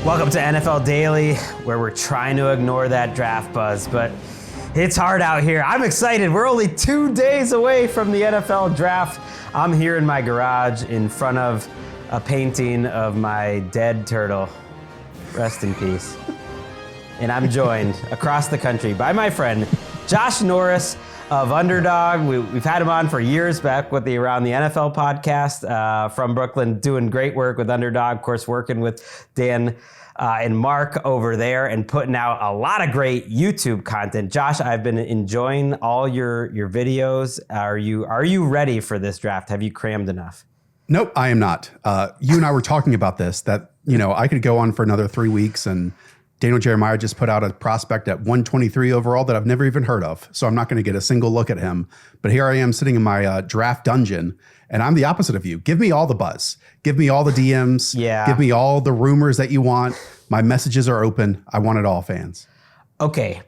Welcome to NFL Daily, where we're trying to ignore that draft buzz, but it's hard out here. I'm excited. We're only 2 days away from the NFL draft. I'm here in my garage in front of a painting of my dead turtle. Rest in peace. And I'm joined across the country by my friend, Josh Norris of Underdog. We've had him on for years back with the Around the NFL podcast from Brooklyn, doing great work with Underdog, of course, working with Dan and Mark over there and putting out a lot of great YouTube content. Josh, I've been enjoying all your videos. Are you ready for this draft? Have you crammed enough? Nope, I am not. You and I were talking about this, that, I could go on for another 3 weeks, and Daniel Jeremiah just put out a prospect at 123 overall that I've never even heard of. So I'm not going to get a single look at him. But here I am sitting in my draft dungeon, and I'm the opposite of you. Give me all the buzz. Give me all the DMs. Yeah. Give me all the rumors that you want. My messages are open. I want it all, fans. Okay,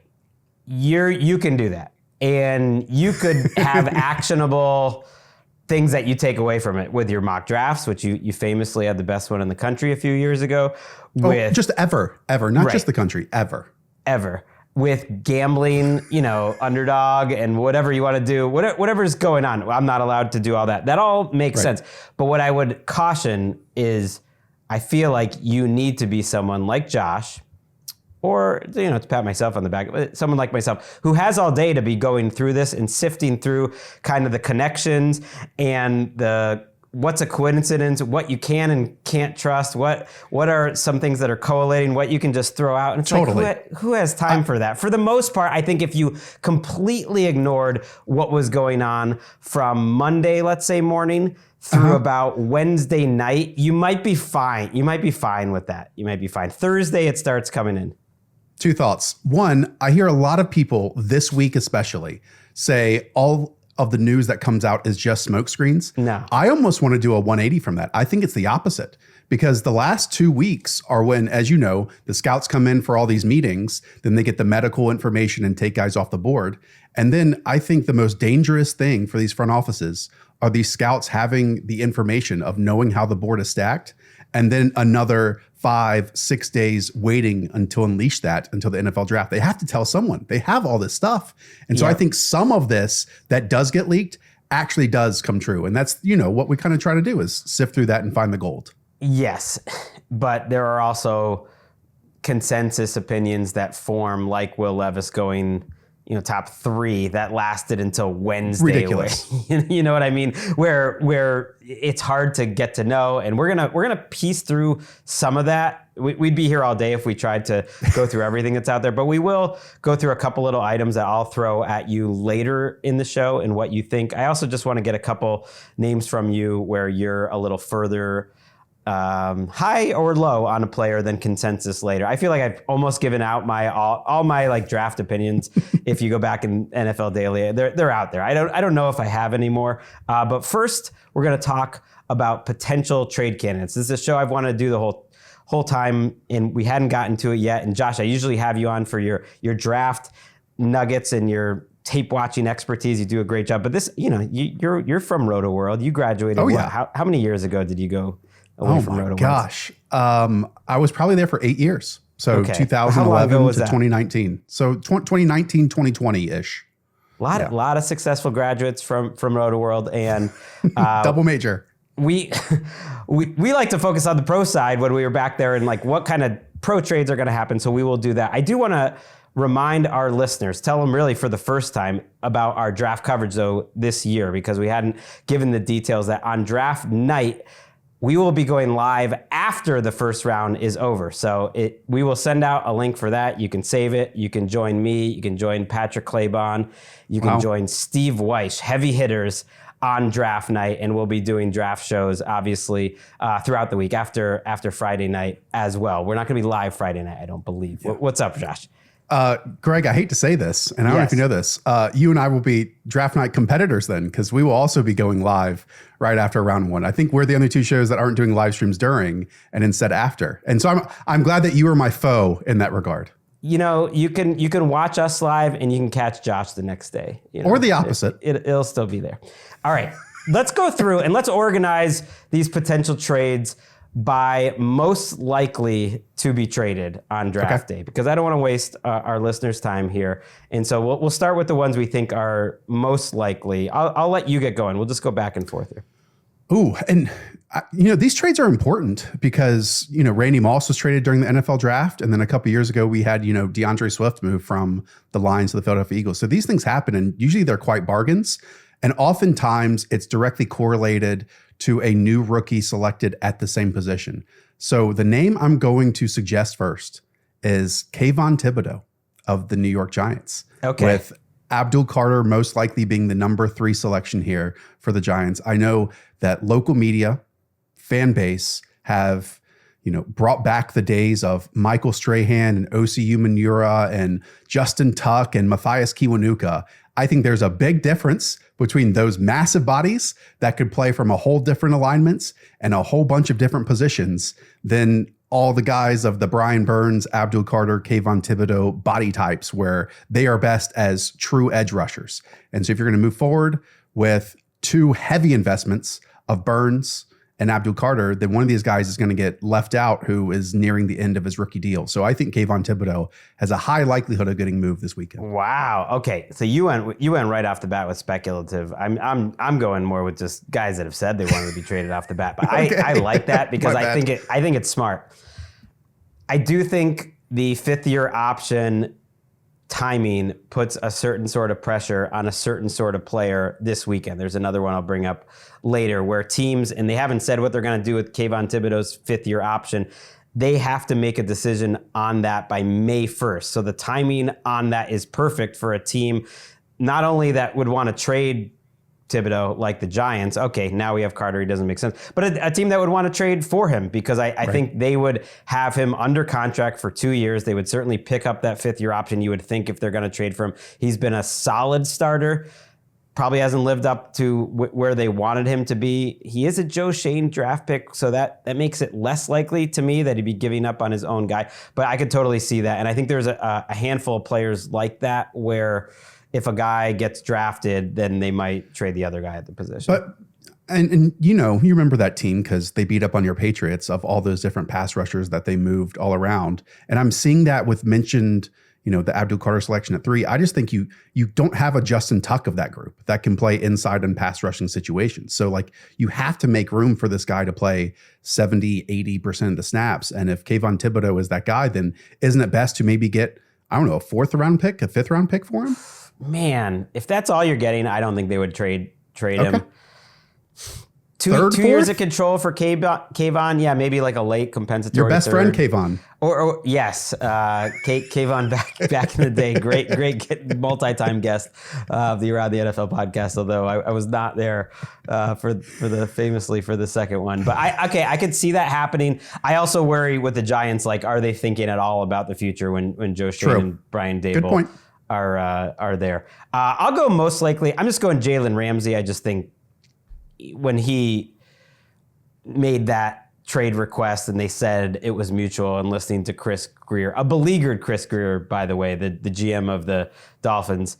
you can do that. And you could have actionable things that you take away from it with your mock drafts, which you famously had the best one in the country a few years ago. Just ever, not just the country, ever. With gambling, Underdog and whatever you want to do, whatever's going on. I'm not allowed to do all that. That all makes sense. But what I would caution is I feel like you need to be someone like Josh, or, to pat myself on the back, someone like myself who has all day to be going through this and sifting through kind of the connections and what's a coincidence, what you can and can't trust, what are some things that are collating, what you can just throw out. And it's like, who has time for that? For the most part, I think if you completely ignored what was going on from Monday, let's say morning, through about Wednesday night, you might be fine. You might be fine with that. You might be fine. Thursday, it starts coming in. Two thoughts. One, I hear a lot of people this week especially say all of the news that comes out is just smoke screens. No. I almost want to do a 180 from that. I think it's the opposite, because the last 2 weeks are when, as you know, the scouts come in for all these meetings, then they get the medical information and take guys off the board. And then I think the most dangerous thing for these front offices are these scouts having the information of knowing how the board is stacked, and then another 5-6 days waiting until the NFL draft. They have to tell someone. They have all this stuff. And so I think some of this that does get leaked actually does come true. And that's, what we kind of try to do is sift through that and find the gold. Yes, but there are also consensus opinions that form, like Will Levis going top 3 that lasted until Wednesday. Ridiculous. You know what I mean? Where it's hard to get to know, and we're gonna piece through some of that. We'd be here all day if we tried to go through everything that's out there, but we will go through a couple little items that I'll throw at you later in the show and what you think. I also just want to get a couple names from you where you're a little further high or low on a player than consensus later. I feel like I've almost given out all my draft opinions. If you go back in NFL Daily, they're out there. I don't know if I have any more. But first, we're going to talk about potential trade candidates. This is a show I've wanted to do the whole time, and we hadn't gotten to it yet. And Josh, I usually have you on for your draft nuggets and your tape watching expertise. You do a great job. But this, you're from Roto World. You graduated. Oh, yeah. How many years ago did you go? Oh my gosh. I was probably there for 8 years. So 2011 to 2019. So 2019, 2020-ish. A lot of successful graduates from Roto World, and double major. We like to focus on the pro side when we were back there and what kind of pro trades are going to happen. So we will do that. I do want to remind our listeners, tell them really for the first time about our draft coverage though this year, because we hadn't given the details that on draft night, we will be going live after the first round is over. So we will send out a link for that. You can save it. You can join me. You can join Patrick Claybon. You can join Steve Weish, heavy hitters on draft night. And we'll be doing draft shows, obviously, throughout the week after Friday night as well. We're not going to be live Friday night, I don't believe. Yeah. What's up, Josh? Greg, I hate to say this, and I don't know if you know this. You and I will be draft night competitors then, because we will also be going live right after round one. I think we're the only two shows that aren't doing live streams during and instead after. And so I'm glad that you are my foe in that regard. You can watch us live and you can catch Josh the next day. Or the opposite. It'll still be there. All right, let's go through and let's organize these potential trades by most likely to be traded on draft day, because I don't want to waste our listeners' time here. And so we'll start with the ones we think are most likely. I'll let you get going. We'll just go back and forth here. Ooh, and these trades are important because, Randy Moss was traded during the NFL draft. And then a couple years ago, we had, DeAndre Swift move from the Lions to the Philadelphia Eagles. So these things happen, and usually they're quite bargains. And oftentimes it's directly correlated to a new rookie selected at the same position. So the name I'm going to suggest first is Kayvon Thibodeaux of the New York Giants. Okay. With Abdul Carter most likely being the number 3 selection here for the Giants. I know that local media, fan base have, brought back the days of Michael Strahan and Osi Umenyiora and Justin Tuck and Matthias Kiwanuka. I think there's a big difference between those massive bodies that could play from a whole different alignments and a whole bunch of different positions than all the guys of the Brian Burns, Abdul Carter, Kayvon Thibodeaux body types, where they are best as true edge rushers. And so if you're going to move forward with 2 heavy investments of Burns and Abdul Carter, then one of these guys is going to get left out who is nearing the end of his rookie deal. So I think Kayvon Thibodeaux has a high likelihood of getting moved this weekend. Wow. Okay. So you went right off the bat with speculative. I'm going more with just guys that have said they wanted to be traded off the bat. But okay. I like that because I think it's smart. I do think the 5th-year option timing puts a certain sort of pressure on a certain sort of player this weekend. There's another one I'll bring up later where teams, and they haven't said what they're going to do with Kayvon Thibodeaux's 5th-year option, they have to make a decision on that by May 1st. So the timing on that is perfect for a team not only that would want to trade Thibodeaux like the Giants. Okay, now we have Carter. He doesn't make sense. But a team that would want to trade for him because I think they would have him under contract for 2 years. They would certainly pick up that 5th-year option, you would think, if they're going to trade for him. He's been a solid starter. Probably hasn't lived up to where they wanted him to be. He is a Joe Shane draft pick, so that makes it less likely to me that he'd be giving up on his own guy. But I could totally see that. And I think there's a handful of players like that where if a guy gets drafted, then they might trade the other guy at the position. But and you remember that team because they beat up on your Patriots of all those different pass rushers that they moved all around. And I'm seeing that with mentioned, the Abdul Carter selection at 3. I just think you don't have a Justin Tuck of that group that can play inside and pass rushing situations. So you have to make room for this guy to play 70, 80% of the snaps. And if Kayvon Thibodeaux is that guy, then isn't it best to maybe get, I don't know, a 4th-round pick, a 5th-round pick for him? Man, if that's all you're getting, I don't think they would trade him. Two years of control for Kayvon. Yeah, maybe like a late compensatory. Your best friend, Kayvon. Or yes, Kayvon back in the day. Great multi-time guest of the Around the NFL podcast. Although I was not there for the second one. But I could see that happening. I also worry with the Giants. Are they thinking at all about the future when Joe Shane and Brian Dable? Good point. Are there? I'll go most likely. I'm just going Jalen Ramsey. I just think when he made that trade request and they said it was mutual, and listening to Chris Grier, a beleaguered Chris Grier, by the way, the GM of the Dolphins,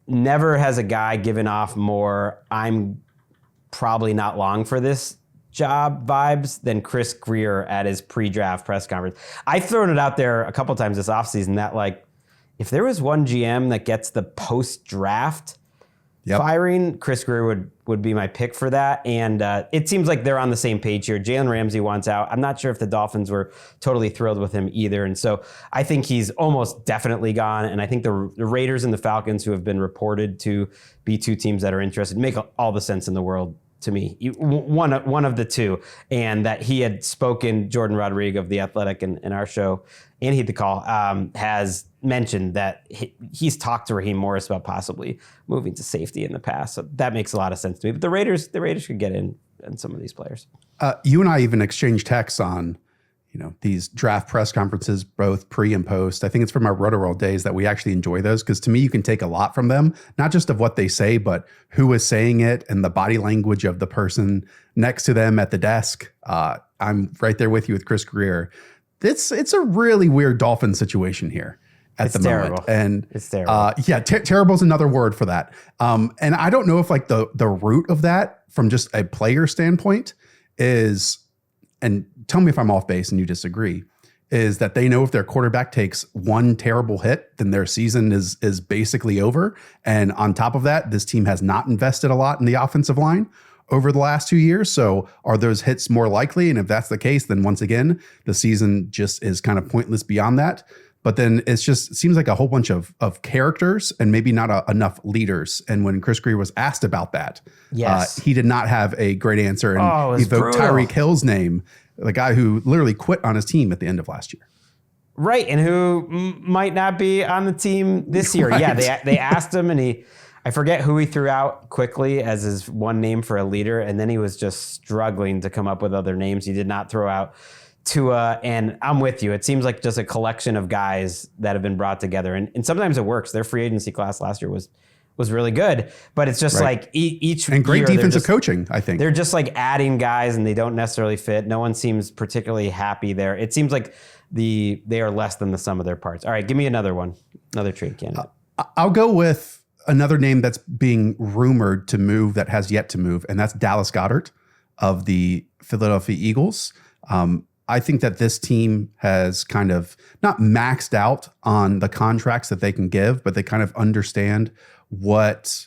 never has a guy given off more I'm probably not long for this job vibes than Chris Grier at his pre-draft press conference. I've thrown it out there a couple times this offseason that if there was one GM that gets the post-draft firing, Chris Grier would be my pick for that. And it seems like they're on the same page here. Jalen Ramsey wants out. I'm not sure if the Dolphins were totally thrilled with him either. And so I think he's almost definitely gone. And I think the Raiders and the Falcons, who have been reported to be 2 teams that are interested, make all the sense in the world to me. One of the 2. And that he had spoken, Jordan Rodriguez of The Athletic in our show, and Heed the Call, has mentioned that he's talked to Raheem Morris about possibly moving to safety in the past. So that makes a lot of sense to me. But the Raiders could get in some of these players. You and I even exchanged texts on, these draft press conferences, both pre and post. I think it's from our Roto-World days that we actually enjoy those because to me, you can take a lot from them, not just of what they say, but who is saying it and the body language of the person next to them at the desk. I'm right there with you with Chris Grier. It's a really weird Dolphin situation here at the moment. And it's terrible. Terrible is another word for that. And I don't know if the root of that from just a player standpoint is and tell me if I'm off base and you disagree, is that they know if their quarterback takes one terrible hit, then their season is basically over. And on top of that, this team has not invested a lot in the offensive line over the last 2 years. So are those hits more likely? And if that's the case, then once again, the season just is kind of pointless beyond that. But then it seems like a whole bunch of characters and maybe not enough leaders. And when Chris Grier was asked about that, he did not have a great answer. And he evoked Tyreek Hill's name, the guy who literally quit on his team at the end of last year. Right, and who might not be on the team this year. Right. Yeah, they asked him, and I forget who he threw out quickly as his one name for a leader, and then he was just struggling to come up with other names. He did not throw out Tua, and I'm with you. It seems like just a collection of guys that have been brought together, and sometimes it works. Their free agency class last year was really good, but it's just like each and great year defensive coaching. I think they're just like adding guys, and they don't necessarily fit. No one seems particularly happy there. It seems like they are less than the sum of their parts. All right, give me another one, another trade candidate. I'll go with another name that's being rumored to move that has yet to move, and that's Dallas Goedert of the Philadelphia Eagles. I think that this team has kind of not maxed out on the contracts that they can give, but they kind of understand what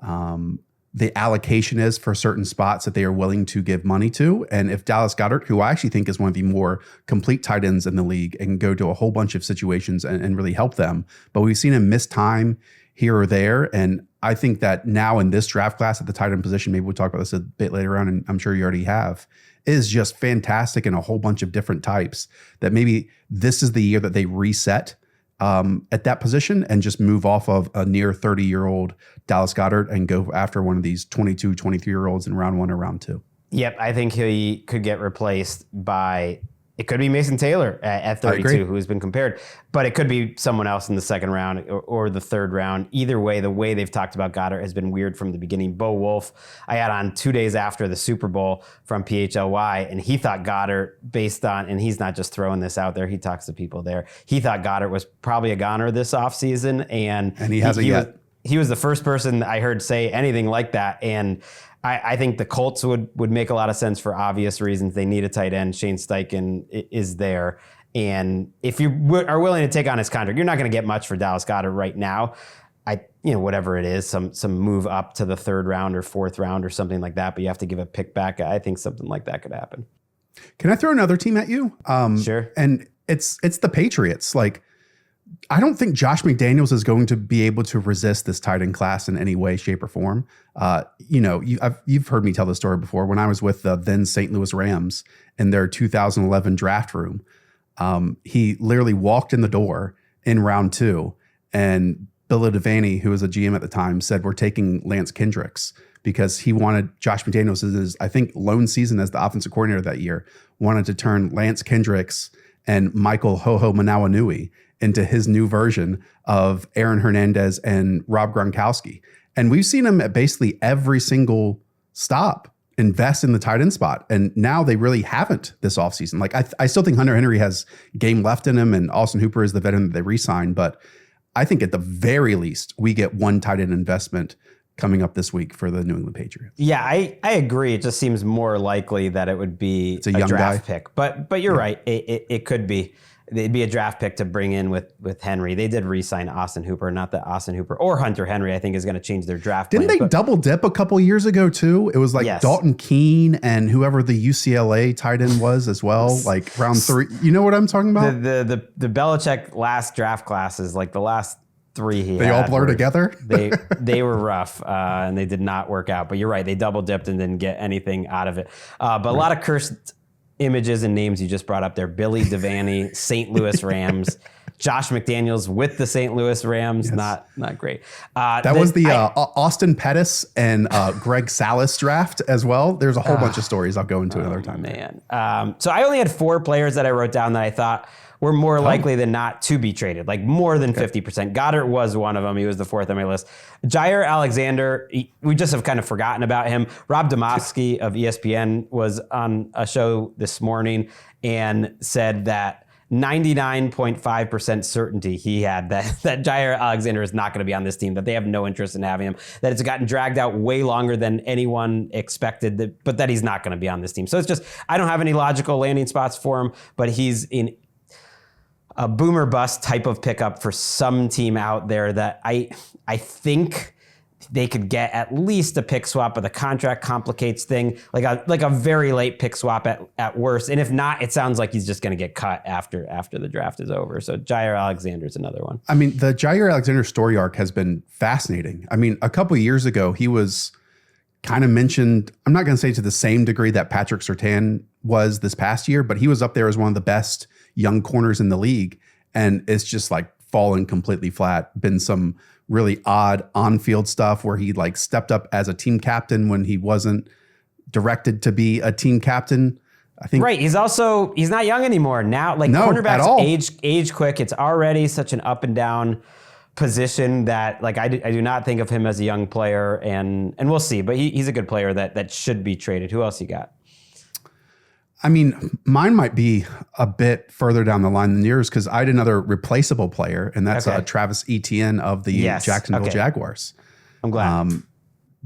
the allocation is for certain spots that they are willing to give money to. And if Dallas Goedert, who I actually think is one of the more complete tight ends in the league and can go to a whole bunch of situations and really help them, but we've seen him miss time here or there. And I think that now in this draft class at the tight end position, maybe we'll talk about this a bit later on, and I'm sure you already have, is just fantastic in a whole bunch of different types, that maybe this is the year that they reset at that position and just move off of a near 30-year-old Dallas Goedert and go after one of these 22, 23-year-olds in round one or round two. Yep, I think he could get replaced by, it could be Mason Taylor at 32, who's been compared, but it could be someone else in the second round or the third round. Either way, the way they've talked about Goedert has been weird from the beginning. Bo Wolf, I had on 2 days after the Super Bowl from PHLY, and he thought Goedert, based on, and he's not just throwing this out there, he talks to people there, he thought Goedert was probably a goner this offseason, and he hasn't yet. He was the first person I heard say anything like that, and I think the Colts would make a lot of sense for obvious reasons. They need a tight end. Shane Steichen is there. And if you are willing to take on his contract, you're not going to get much for Dallas Goedert right now. Whatever it is, some move up to the third round or fourth round or something like that, but you have to give a pick back. I think something like that could happen. Can I throw another team at you? Sure. And it's the Patriots. Like, I don't think Josh McDaniels is going to be able to resist this tight end class in any way, shape, or form. You've heard me tell this story before. When I was with the then St. Louis Rams in their 2011 draft room, he literally walked in the door in round two, and Bill Devaney, who was a GM at the time, said, "We're taking Lance Kendricks," because he wanted Josh McDaniels, his, I think, lone season as the offensive coordinator that year, wanted to turn Lance Kendricks and Michael Ho-Ho Manawanui into his new version of Aaron Hernandez and Rob Gronkowski. And we've seen him at basically every single stop invest in the tight end spot. And now they really haven't this offseason. Like, I still think Hunter Henry has game left in him, and Austin Hooper is the veteran that they re-signed. But I think at the very least, we get one tight end investment coming up this week for the New England Patriots. Yeah, I agree. It just seems more likely that it would be a young draft guy pick. But you're right. It could be. It'd be a draft pick to bring in with Henry. They did re-sign Austin Hooper. Not that Austin Hooper or Hunter Henry, I think, is going to change their draft Didn't plans, they double dip a couple years ago, too? It was like Dalton Keene and whoever the UCLA tight end was as well, like round three. You know what I'm talking about? The Belichick last draft classes, like the last three they all blur together. They were rough and they did not work out. But you're right, they double dipped and didn't get anything out of it. But a lot of cursed images and names you just brought up there. Billy Devaney, St. Louis Rams, Josh McDaniels with the St. Louis Rams. Yes. Not great. That was the Austin Pettis and Greg Salas draft as well. There's a whole bunch of stories I'll go into another time. Man. So I only had 4 players that I wrote down that I thought were more likely than not to be traded, like more than 50%. Goedert was one of them. He was the 4th on my list. Jaire Alexander, we just have kind of forgotten about him. Rob Demovsky of ESPN was on a show this morning and said that 99.5% certainty he had that Jaire Alexander is not going to be on this team, that they have no interest in having him, that it's gotten dragged out way longer than anyone expected, but that he's not going to be on this team. So it's just, I don't have any logical landing spots for him, but he's in a boomer bust type of pickup for some team out there that I think they could get at least a pick swap, but the contract complicates thing, like a very late pick swap at worst. And if not, it sounds like he's just going to get cut after the draft is over. So Jaire Alexander is another one. I mean, the Jaire Alexander story arc has been fascinating. I mean, a couple of years ago, he was kind of mentioned, I'm not going to say to the same degree that Patrick Surtain was this past year, but he was up there as one of the best young corners in the league. And it's just like fallen completely flat. Been some really odd on-field stuff where he like stepped up as a team captain when he wasn't directed to be a team captain. I think right. He's not young anymore now. Like cornerbacks age quick. It's already such an up and down position that like I do not think of him as a young player, and we'll see. But he's a good player that should be traded. Who else you got? I mean, mine might be a bit further down the line than yours because I had another replaceable player, and that's Travis Etienne of the Jacksonville Jaguars. I'm glad.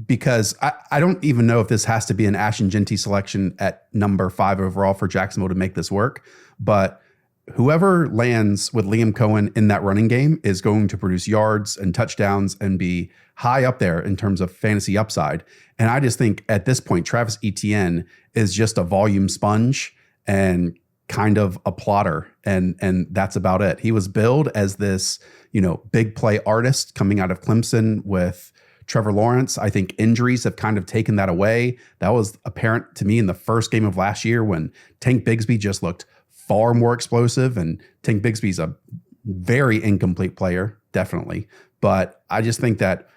Because I don't even know if this has to be an Ashton Jeanty selection at number 5 overall for Jacksonville to make this work, but whoever lands with Liam Cohen in that running game is going to produce yards and touchdowns and be high up there in terms of fantasy upside. And I just think at this point, Travis Etienne is just a volume sponge and kind of a plotter. And that's about it. He was billed as this, big play artist coming out of Clemson with Trevor Lawrence. I think injuries have kind of taken that away. That was apparent to me in the first game of last year when Tank Bigsby just looked far more explosive, and Tank Bigsby's a very incomplete player, definitely. But I just think that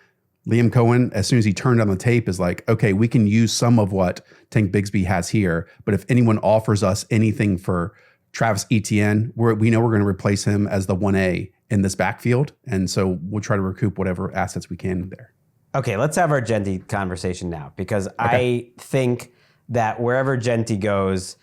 Liam Cohen, as soon as he turned on the tape, is like, okay, we can use some of what Tank Bigsby has here, but if anyone offers us anything for Travis Etienne, we know we're going to replace him as the 1A in this backfield, and so we'll try to recoup whatever assets we can there. Okay, let's have our Jeanty conversation now, because I think that wherever Jeanty goes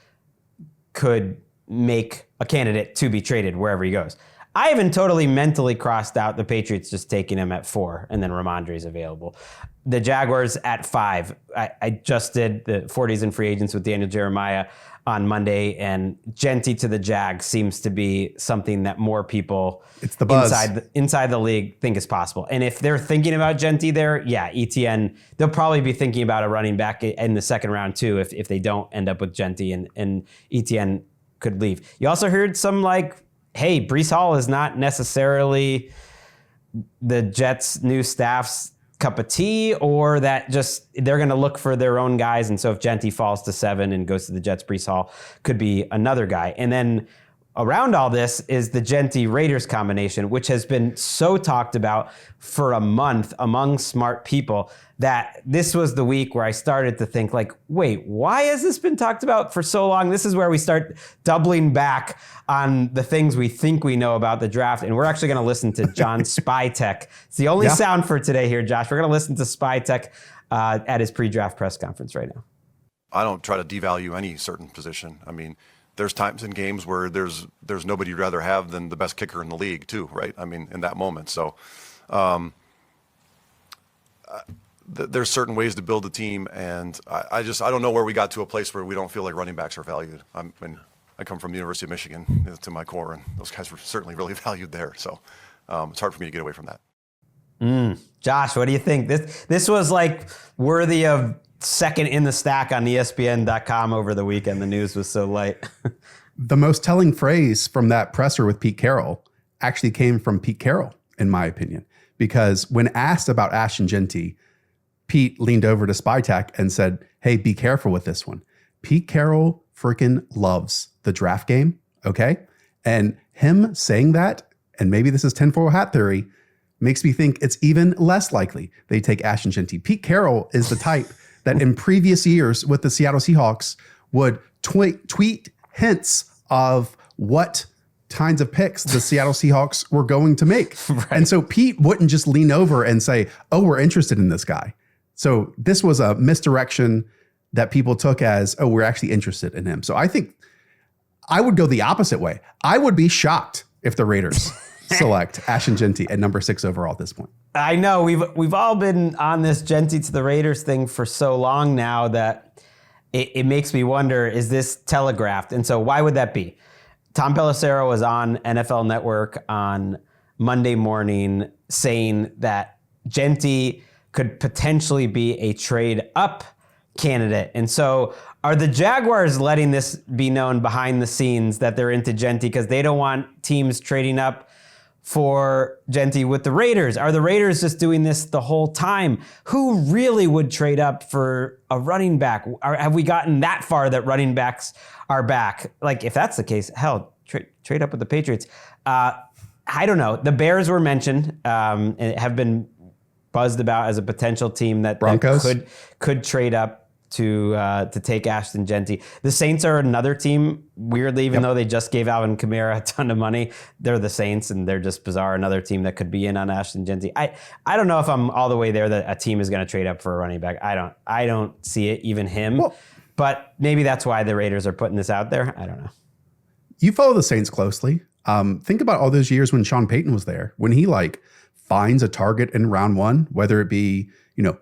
could make a candidate to be traded wherever he goes. I haven't totally mentally crossed out the Patriots just taking him at 4 and then Ramondre's available. The Jaguars at 5. I just did the 40s and free agents with Daniel Jeremiah on Monday, and Jeanty to the Jags seems to be something that more people it's the buzz. inside the league think is possible. And if they're thinking about Jeanty there, Etienne, they'll probably be thinking about a running back in the second round too if they don't end up with Jeanty and Etienne could leave. You also heard some hey, Breece Hall is not necessarily the Jets' new staff's cup of tea, or that just they're going to look for their own guys. And so if Jeanty falls to 7 and goes to the Jets, Breece Hall could be another guy. And then around all this is the Jeanty Raiders combination, which has been so talked about for a month among smart people that this was the week where I started to think wait, why has this been talked about for so long? This is where we start doubling back on the things we think we know about the draft. And we're actually going to listen to John Spytek. It's the only sound for today here, Josh. We're going to listen to Spytek at his pre-draft press conference right now. I don't try to devalue any certain position. I mean, there's times in games where there's nobody you'd rather have than the best kicker in the league too, right? I mean, in that moment. So there's certain ways to build a team, and I don't know where we got to a place where we don't feel like running backs are valued. I come from the University of Michigan to my core, and those guys were certainly really valued there. So it's hard for me to get away from that. Josh, what do you think? This was worthy of second in the stack on ESPN.com over the weekend. The news was so light. The most telling phrase from that presser with Pete Carroll actually came from Pete Carroll, in my opinion, because when asked about Ashton Jeanty, Pete leaned over to Spytek and said, hey, be careful with this one. Pete Carroll freaking loves the draft game, okay? And him saying that, and maybe this is tinfoil hat theory, makes me think it's even less likely they take Ashton Jeanty. Pete Carroll is the type that in previous years with the Seattle Seahawks would tweet hints of what kinds of picks the Seattle Seahawks were going to make. Right. And so Pete wouldn't just lean over and say, oh, we're interested in this guy. So this was a misdirection that people took as, oh, we're actually interested in him. So I think I would go the opposite way. I would be shocked if the Raiders select Ashton Jeanty at number 6 overall at this point. I know we've all been on this Jeanty to the Raiders thing for so long now that it makes me wonder, is this telegraphed? And so why would that be? Tom Pelissero was on NFL Network on Monday morning saying that Jeanty could potentially be a trade up candidate. And so are the Jaguars letting this be known behind the scenes that they're into Jeanty because they don't want teams trading up for Jeanty with the Raiders? Are the Raiders just doing this the whole time? Who really would trade up for a running back? Have we gotten that far that running backs are back? Like, if that's the case, hell, trade up with the Patriots. I don't know. The Bears were mentioned and have been buzzed about as a potential team that could trade up to take Ashton Jeanty. The Saints are another team, weirdly, even though they just gave Alvin Kamara a ton of money. They're the Saints, and they're just bizarre. Another team that could be in on Ashton Jeanty. I don't know if I'm all the way there that a team is going to trade up for a running back. I don't see it, even him. Well, but maybe that's why the Raiders are putting this out there. I don't know. You follow the Saints closely. Think about all those years when Sean Payton was there, when he finds a target in round 1, whether it be,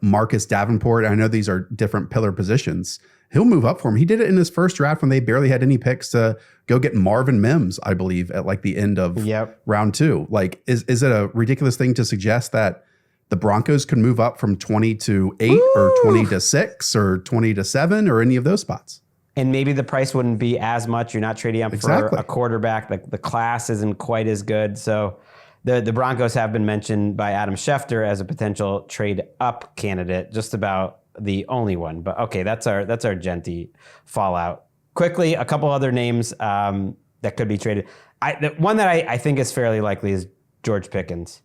Marcus Davenport. I know these are different pillar positions. He'll move up for him. He did it in his first draft when they barely had any picks to go get Marvin Mims, I believe, at the end of round 2. Is it a ridiculous thing to suggest that the Broncos could move up from 20 to 8 or 20 to 6 or 20 to 7 or any of those spots? And maybe the price wouldn't be as much. You're not trading up for a quarterback. The class isn't quite as good. So the Broncos have been mentioned by Adam Schefter as a potential trade up candidate, just about the only one. But okay, that's our Jeanty fallout. Quickly, a couple other names that could be traded. The one that I think is fairly likely is George Pickens.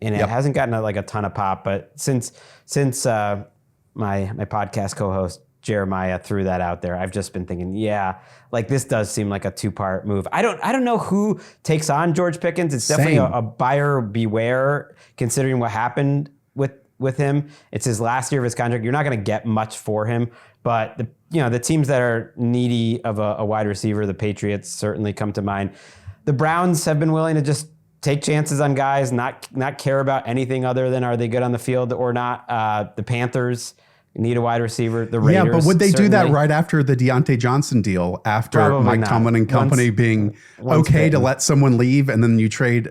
And it hasn't gotten a ton of pop, but since my podcast co-host Jeremiah threw that out there, I've just been thinking, this does seem like a 2-part move. I don't know who takes on George Pickens. It's definitely a buyer beware, considering what happened with him. It's his last year of his contract. You're not going to get much for him, but the teams that are needy of a wide receiver, the Patriots certainly come to mind. The Browns have been willing to just take chances on guys, not care about anything other than are they good on the field or not. The Panthers need a wide receiver. The Raiders, but would they do that right after the Deontay Johnson deal, after Probably Mike not. Tomlin and company being okay to let someone leave, and then you trade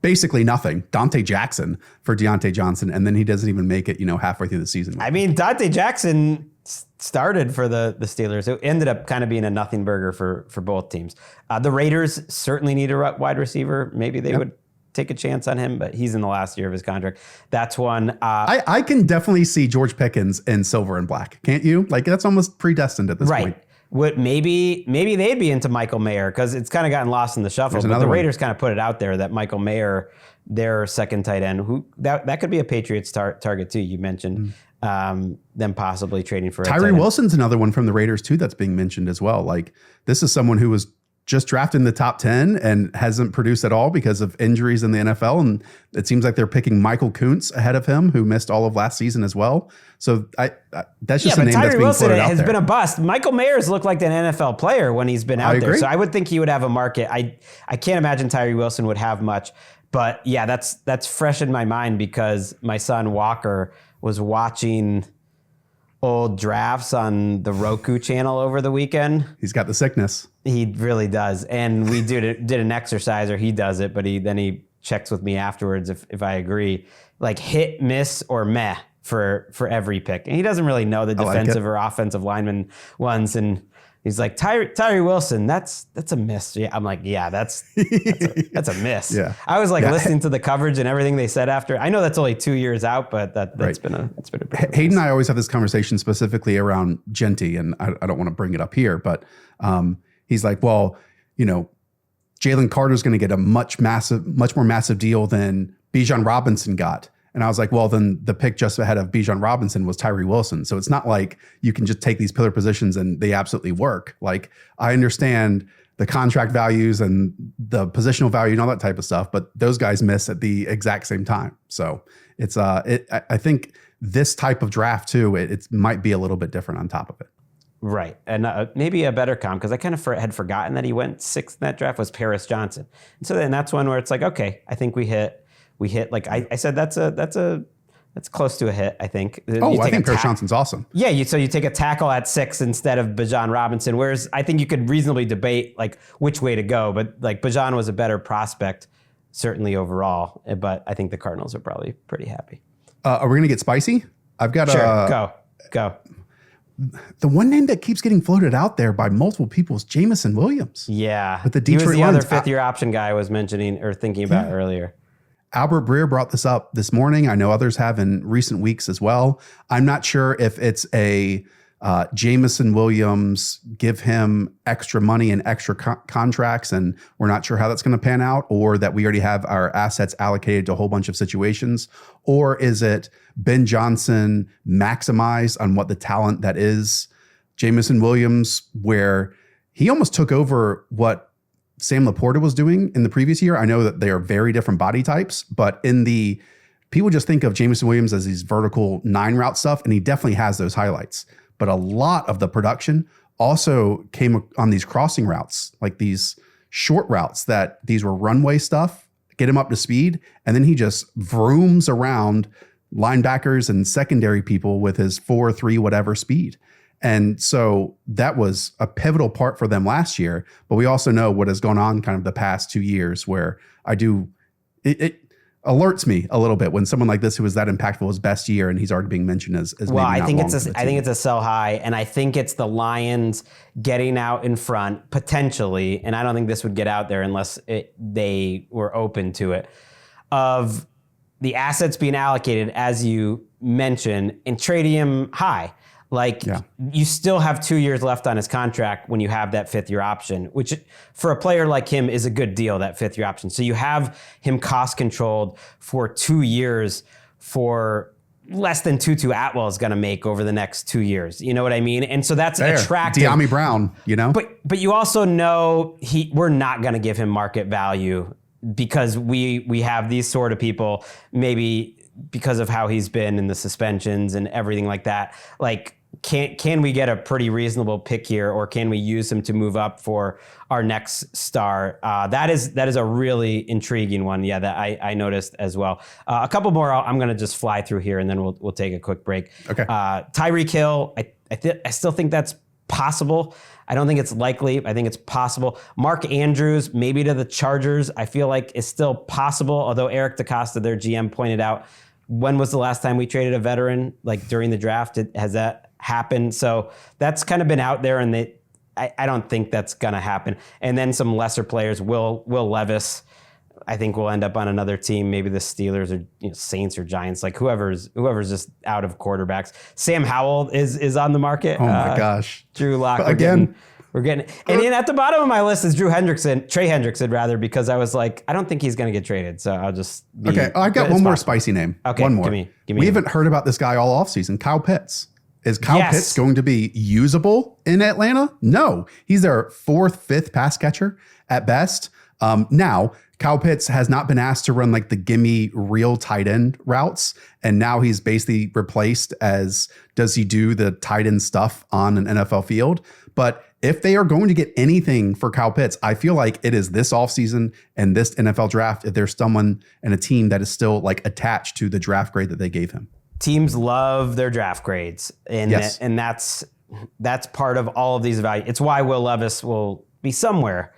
basically nothing, Dante Jackson for Deontay Johnson, and then he doesn't even make it, halfway through the season? I mean, Dante Jackson started for the Steelers. It ended up kind of being a nothing burger for both teams. The Raiders certainly need a wide receiver. Maybe they would take a chance on him, but he's in the last year of his contract. That's one. I can definitely see George Pickens in silver and black. Can't you? That's almost predestined at this point. Maybe they'd be into Michael Mayer, because it's kind of gotten lost in the shuffle. But the Raiders kind of put it out there that Michael Mayer, their second tight end, who that could be a Patriots target too. You mentioned them possibly trading for Tyree Wilson's another one from the Raiders too that's being mentioned as well. This is someone who was just drafted in the top 10 and hasn't produced at all because of injuries in the NFL. And it seems like they're picking Michael Kuntz ahead of him, who missed all of last season as well. So that's just a name that's being floated out there. Tyree Wilson has been a bust. Michael Mayer's looked like an NFL player when he's been out there. So I would think he would have a market. I can't imagine Tyree Wilson would have much. But yeah, that's fresh in my mind because my son Walker was watching old drafts on the Roku channel over the weekend. He's got the sickness. He really does. And we did an exercise, or he does it, but he checks with me afterwards if I agree. Hit, miss, or meh for every pick. And he doesn't really know the defensive or offensive lineman ones. And he's like, Tyree Wilson, that's a miss. Yeah, I'm like, yeah, that's a miss. Yeah. I was listening to the coverage and everything they said after. I know that's only 2 years out, but that's been a big Hayden and I always have this conversation specifically around Jeanty, and I don't want to bring it up here, but he's like, well, Jalen Carter's going to get a much more massive deal than Bijan Robinson got. And I was like, well, then the pick just ahead of Bijan Robinson was Tyree Wilson. So it's not like you can just take these pillar positions and they absolutely work. I understand the contract values and the positional value and all that type of stuff, but those guys miss at the exact same time. So I think this type of draft too, it might be a little bit different on top of it. Right. And maybe a better comp, because I kind of had forgotten that he went 6th in that draft, was Paris Johnson. And so then that's one where it's like, okay, I think we hit like I said, that's close to a hit, I think. Oh, I think Paris Johnson's awesome. Yeah, so you take a tackle at 6 instead of Bijan Robinson, whereas I think you could reasonably debate like which way to go, but like Bijan was a better prospect, certainly overall, but I think the Cardinals are probably pretty happy. Are we going to get spicy? I've got Go. The one name that keeps getting floated out there by multiple people is Jameson Williams. Yeah. With the Detroit he was the Lions. other 5th-year option guy I was mentioning or thinking about earlier. Albert Breer brought this up this morning. I know others have in recent weeks as well. I'm not sure if it's a Jameson Williams, give him extra money and extra contracts, and we're not sure how that's going to pan out, or that we already have our assets allocated to a whole bunch of situations, or is it Ben Johnson maximized on what the talent that is Jameson Williams, where he almost took over what Sam Laporta was doing in the previous year. I know that they are very different body types, but people just think of Jameson Williams as these vertical 9 route stuff, and he definitely has those highlights. But a lot of the production also came on these crossing routes, like these short routes that these were runway stuff, get him up to speed, and then he just vrooms around linebackers and secondary people with his 4.3 whatever speed. And so that was a pivotal part for them last year. But we also know what has gone on kind of the past 2 years, where it alerts me a little bit when someone like this who was that impactful his best year, and he's already being mentioned as well, I think it's a sell high, and I think it's the Lions getting out in front potentially, and I don't think this would get out there unless they were open to it, of the assets being allocated, as you mentioned, and trading him high. You still have 2 years left on his contract when you have that 5th-year option, which for a player like him is a good deal, that 5th-year option. So you have him cost controlled for 2 years for less than Tutu Atwell is going to make over the next 2 years. You know what I mean? And so that's attractive. De'Ami Brown, you know? But you also know we're not going to give him market value because we have these sort of people, maybe because of how he's been in the suspensions and everything like that. Like, can we get a pretty reasonable pick here, or can we use him to move up for our next star? That is a really intriguing one. Yeah, that I noticed as well. A couple more I'm going to just fly through here, and then we'll take a quick break. Okay. Tyreek Hill, I still think that's possible. I don't think it's likely. I think it's possible. Mark Andrews, maybe to the Chargers, I feel like is still possible, although Eric DeCosta, their GM, pointed out, when was the last time we traded a veteran? Like during the draft, has that happened? So that's kind of been out there, and I don't think that's going to happen. And then some lesser players, Will Levis, I think will end up on another team, maybe the Steelers or Saints or Giants, like whoever's just out of quarterbacks. Sam Howell is on the market. Oh my gosh. Drew Lock. We're getting, and then at the bottom of my list is Trey Hendrickson rather, because I was like, I don't think he's going to get traded. So I'll just be. Okay. I've got one more spicy name. Okay. One more. Give me we haven't heard about this guy all offseason. Kyle Pitts. Is Kyle Pitts going to be usable in Atlanta? No. He's their 4th, 5th pass catcher at best. Now, Kyle Pitts has not been asked to run like the gimme real tight end routes. And now he's basically replaced as, does he do the tight end stuff on an NFL field? But if they are going to get anything for Kyle Pitts, I feel like it is this offseason and this NFL draft, if there's someone and a team that is still like attached to the draft grade that they gave him. Teams love their draft grades, and yes. and that's part of all of these values. It's why Will Levis will be somewhere,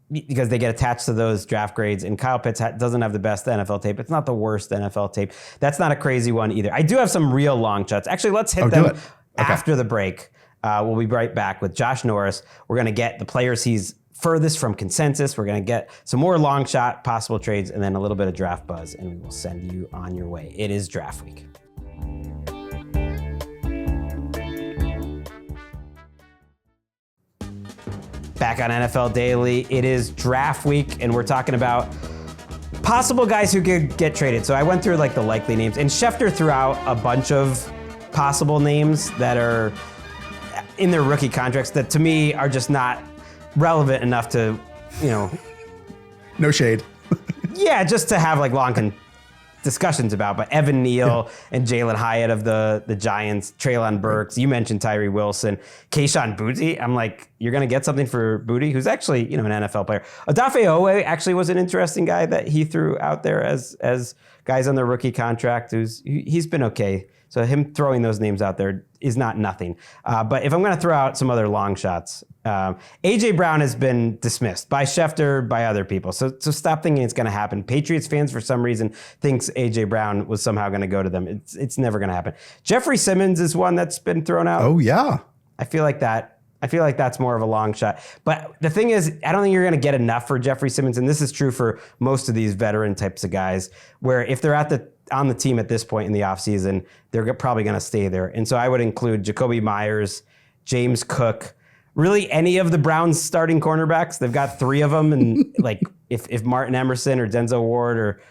because they get attached to those draft grades. And Kyle Pitts doesn't have the best NFL tape. It's not the worst NFL tape. That's not a crazy one either. I do have some real long shots. Actually, let's hit them after the break. We'll be right back with Josh Norris. We're going to get the players he's furthest from consensus. We're going to get some more long shot possible trades, and then a little bit of draft buzz, and we will send you on your way. It is draft week. Back on NFL Daily, it is draft week, and we're talking about possible guys who could get traded. So I went through like the likely names, and Schefter threw out a bunch of possible names that are in their rookie contracts that to me are just not relevant enough to, no shade. Yeah, just to have like long discussions about, but Evan Neal and Jalen Hyatt of the Giants, Treylon Burks, you mentioned Tyree Wilson, Kayvon Thibodeaux. I'm like, you're going to get something for Booty, who's actually, an NFL player. Odafe Owe actually was an interesting guy that he threw out there as guys on their rookie contract. He's been okay. So him throwing those names out there is not nothing. But if I'm going to throw out some other long shots, A.J. Brown has been dismissed by Schefter, by other people. So stop thinking it's going to happen. Patriots fans, for some reason, thinks A.J. Brown was somehow going to go to them. It's never going to happen. Jeffrey Simmons is one that's been thrown out. Oh, yeah. I feel like that's more of a long shot. But the thing is, I don't think you're going to get enough for Jeffrey Simmons. And this is true for most of these veteran types of guys, where if they're on the team at this point in the offseason, they're probably going to stay there. And so I would include Jacoby Myers, James Cook, really any of the Browns starting cornerbacks. They've got 3 of them. And like if Martin Emerson or Denzel Ward or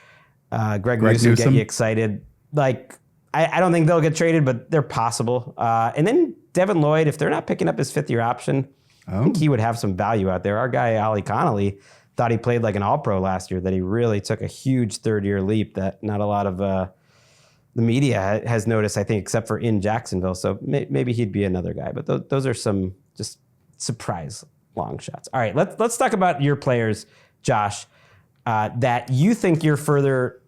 Gregg Rosenthal get you excited, like I don't think they'll get traded, but they're possible. And then Devin Lloyd, if they're not picking up his 5th-year option, I think he would have some value out there. Our guy, Ali Connolly, thought he played like an all-pro last year, that he really took a huge 3rd-year leap that not a lot of the media has noticed, I think, except for in Jacksonville. So maybe he'd be another guy. But those are some just surprise long shots. All right, let's talk about your players, Josh, that you think you're further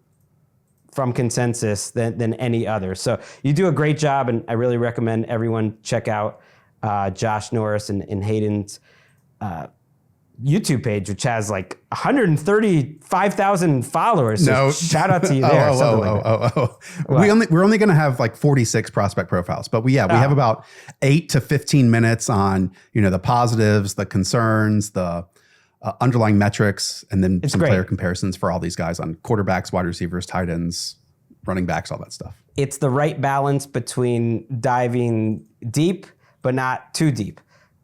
from consensus than any other. So you do a great job, and I really recommend everyone check out Josh Norris and Hayden's YouTube page, which has like 135,000 followers. So shout out to you there. We're only going to have like 46 prospect profiles, but we have about 8 to 15 minutes on, the positives, the concerns, the underlying metrics, and then some player comparisons for all these guys on quarterbacks, wide receivers, tight ends, running backs, all that stuff. It's the right balance between diving deep, but not too deep.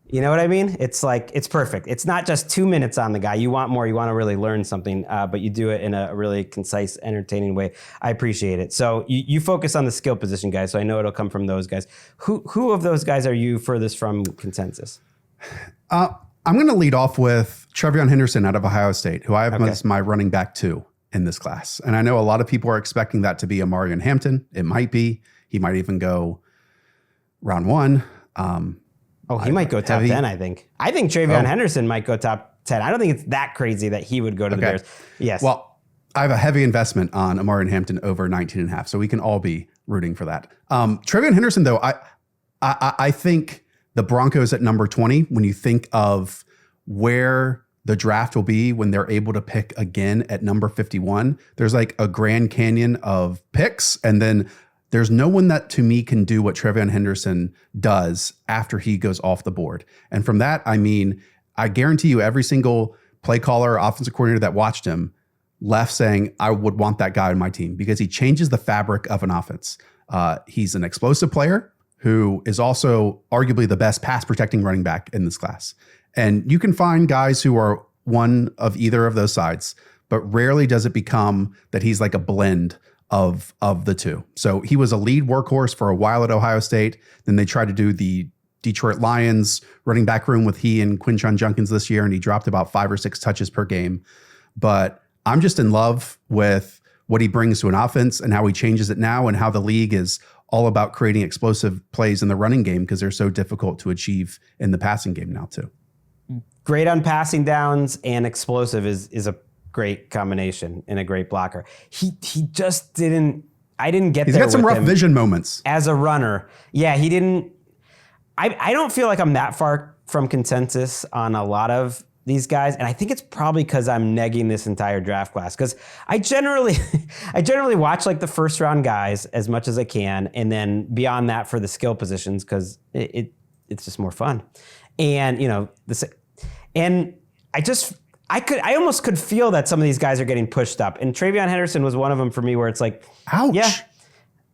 You know what I mean? It's like, it's perfect. It's not just 2 minutes on the guy. You want more. You want to really learn something, but you do it in a really concise, entertaining way. I appreciate it. So you focus on the skill position guys, so I know it'll come from those guys. Who of those guys are you furthest from consensus? I'm going to lead off with TreVeyon Henderson out of Ohio State, who I have as my running back 2 in this class. And I know a lot of people are expecting that to be Amari and Hampton. It might be. He might even go round 1. He might go top 10, I think. I think TreVeyon Henderson might go top 10. I don't think it's that crazy that he would go to the Bears. Yes. Well, I have a heavy investment on Amari and Hampton over 19.5, so we can all be rooting for that. TreVeyon Henderson, though, I think the Broncos at number 20, when you think of where the draft will be when they're able to pick again at number 51, there's like a Grand Canyon of picks, and then there's no one that, to me, can do what TreVeyon Henderson does after he goes off the board. And from that, I mean, I guarantee you every single play caller or offensive coordinator that watched him left saying, I would want that guy on my team, because he changes the fabric of an offense. He's an explosive player who is also arguably the best pass protecting running back in this class. And you can find guys who are one of either of those sides, but rarely does it become that he's like a blend of the two. So he was a lead workhorse for a while at Ohio State. Then they tried to do the Detroit Lions running back room with he and Quinshon Judkins this year, and he dropped about 5 or 6 touches per game. But I'm just in love with what he brings to an offense and how he changes it now, and how the league is all about creating explosive plays in the running game because they're so difficult to achieve in the passing game now too. Great on passing downs, and explosive is a great combination and a great blocker. He just didn't. I didn't get. He's got some rough vision moments as a runner. Yeah, he didn't. I don't feel like I'm that far from consensus on a lot of these guys, and I think it's probably because I'm negging this entire draft class, because I generally watch like the first round guys as much as I can, and then beyond that for the skill positions, because it's just more fun, and I almost could feel that some of these guys are getting pushed up, and TreVeyon Henderson was one of them for me, where it's like, ouch. Yeah,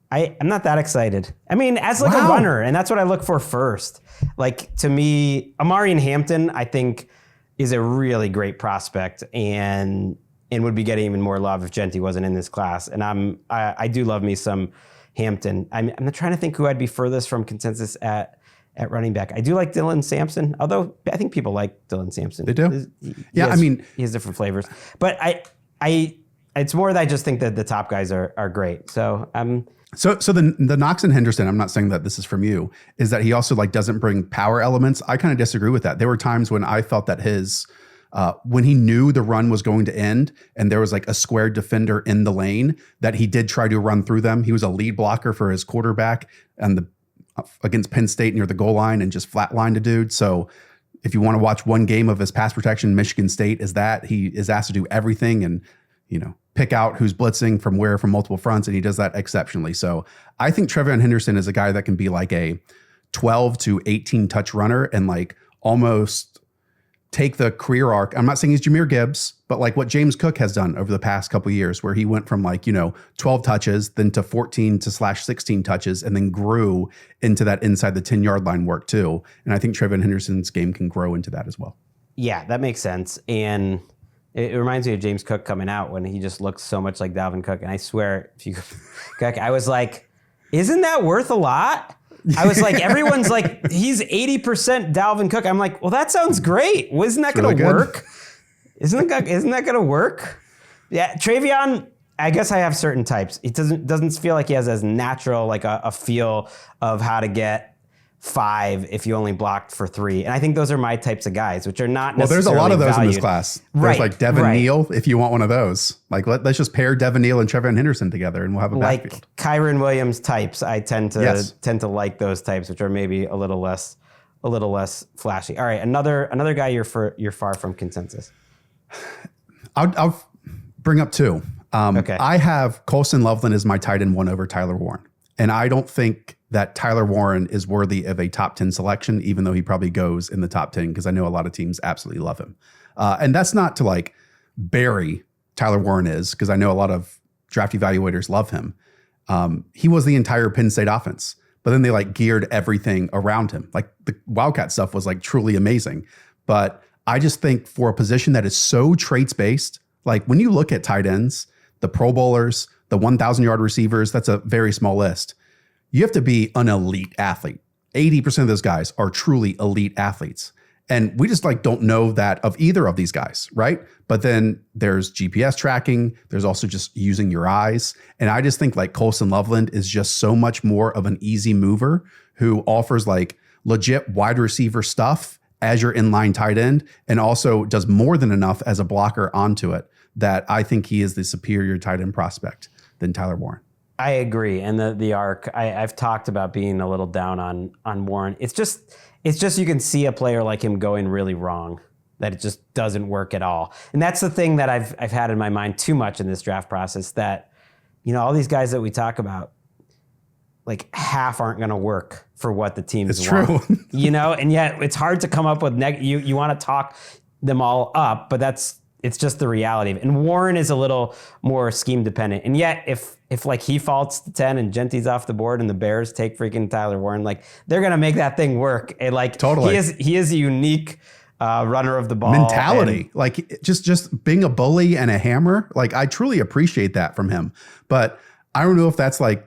I'm not that excited. I mean, as like a runner, and that's what I look for first. Like, to me, Amari and Hampton, I think, is a really great prospect, and would be getting even more love if Genty wasn't in this class. And I do love me some Hampton. I'm not trying to think who I'd be furthest from consensus at running back. I do like Dylan Sampson, although I think people like Dylan Sampson. They do? He has different flavors. But I It's more that I just think that the top guys are great. So So the knocks in Henderson, I'm not saying that this is from you, is that he also like doesn't bring power elements. I kind of disagree with that. There were times when I felt that his when he knew the run was going to end and there was like a square defender in the lane, that he did try to run through them. He was a lead blocker for his quarterback and against Penn State near the goal line and just flatlined a dude. So if you want to watch one game of his pass protection, Michigan State is that he is asked to do everything and, pick out who's blitzing from where from multiple fronts, and he does that exceptionally. So I think TreVeyon Henderson is a guy that can be like a 12 to 18 touch runner and like almost take the career arc. I'm not saying he's Jahmyr Gibbs, but like what James Cook has done over the past couple of years, where he went from like, 12 touches, then to 14 to /16 touches, and then grew into that inside the 10-yard line work too. And I think TreVeyon Henderson's game can grow into that as well. Yeah, that makes sense. And it reminds me of James Cook coming out when he just looks so much like Dalvin Cook. And I swear, I was like, isn't that worth a lot? I was like, everyone's like, he's 80% Dalvin Cook. I'm like, well, that sounds great. Well, isn't that going to work? Isn't that going to work? Yeah, TreVeyon, I guess I have certain types. It doesn't feel like he has as natural like a feel of how to get 5 if you only blocked for 3. And I think those are my types of guys, which are not necessarily there's a lot of those valued in this class. There's like Devin Neal, if you want one of those. Like let's just pair Devin Neal and TreVeyon Henderson together and we'll have a backfield. Like Kyren Williams types, I tend to like those types, which are maybe a little less flashy. All right, another guy you're far from consensus. I'll bring up 2. Okay. I have Coltson Loveland as my tight end 1 over Tyler Warren. And I don't think that Tyler Warren is worthy of a top 10 selection, even though he probably goes in the top 10, because I know a lot of teams absolutely love him. And that's not to like bury Tyler Warren is, because I know a lot of draft evaluators love him. He was the entire Penn State offense, but then they like geared everything around him. Like the Wildcat stuff was like truly amazing. But I just think for a position that is so traits based, like when you look at tight ends, the Pro Bowlers, the 1,000-yard receivers, that's a very small list. You have to be an elite athlete. 80% of those guys are truly elite athletes. And we just like don't know that of either of these guys, right? But then there's GPS tracking. There's also just using your eyes. And I just think like Coltson Loveland is just so much more of an easy mover who offers like legit wide receiver stuff as your inline tight end and also does more than enough as a blocker onto it that I think he is the superior tight end prospect than Tyler Warren. I agree. And the arc, I've talked about being a little down on Warren. It's just you can see a player like him going really wrong, that it just doesn't work at all. And that's the thing that I've had in my mind too much in this draft process, that, all these guys that we talk about, like half aren't going to work for what the teams want. It's true. And yet it's hard to come up with, you want to talk them all up, but it's just the reality of it. And Warren is a little more scheme dependent. And yet if like he falls to 10 and Genty's off the board and the Bears take freaking Tyler Warren, like they're going to make that thing work. And like totally. He is a unique runner of the ball. Mentality. Like just being a bully and a hammer. Like I truly appreciate that from him. But I don't know if that's like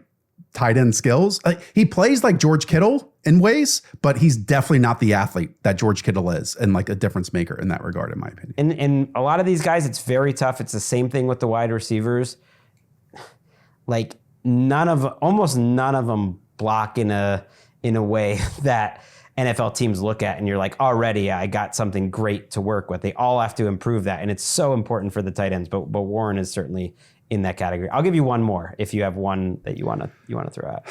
tight end skills. Like, he plays like George Kittle in ways, but he's definitely not the athlete that George Kittle is, and like a difference maker in that regard, in my opinion. And a lot of these guys, it's very tough. It's the same thing with the wide receivers. Like almost none of them block in a way that NFL teams look at and you're like, already I got something great to work with. They all have to improve that, and it's so important for the tight ends. But Warren is certainly in that category. I'll give you one more if you have one that you want to throw out.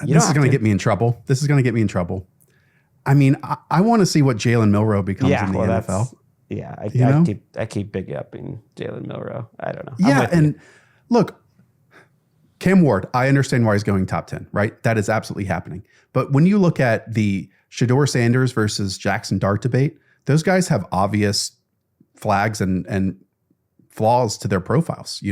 This is going to get me in trouble. I mean, I want to see what Jalen Milroe becomes in the NFL. I keep big upping Jalen Milroe. I don't know. Yeah, and look, Cam Ward, I understand why he's going top 10, right? That is absolutely happening. But when you look at the Shedeur Sanders versus Jackson Dart debate, those guys have obvious flags and flaws to their profiles,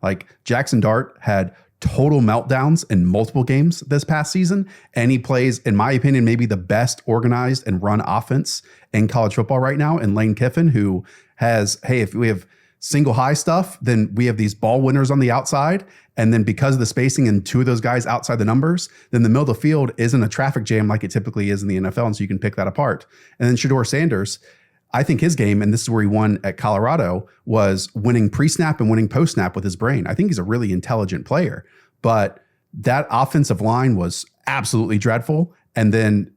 like Jackson Dart had total meltdowns in multiple games this past season. And he plays, in my opinion, maybe the best organized and run offense in college football right now. And Lane Kiffin, who has, hey, if we have single high stuff, then we have these ball winners on the outside. And then because of the spacing and two of those guys outside the numbers, then the middle of the field isn't a traffic jam like it typically is in the NFL. And so you can pick that apart. And then Shedeur Sanders, I think his game, and this is where he won at Colorado, was winning pre-snap and winning post-snap with his brain. I think he's a really intelligent player, but that offensive line was absolutely dreadful. And then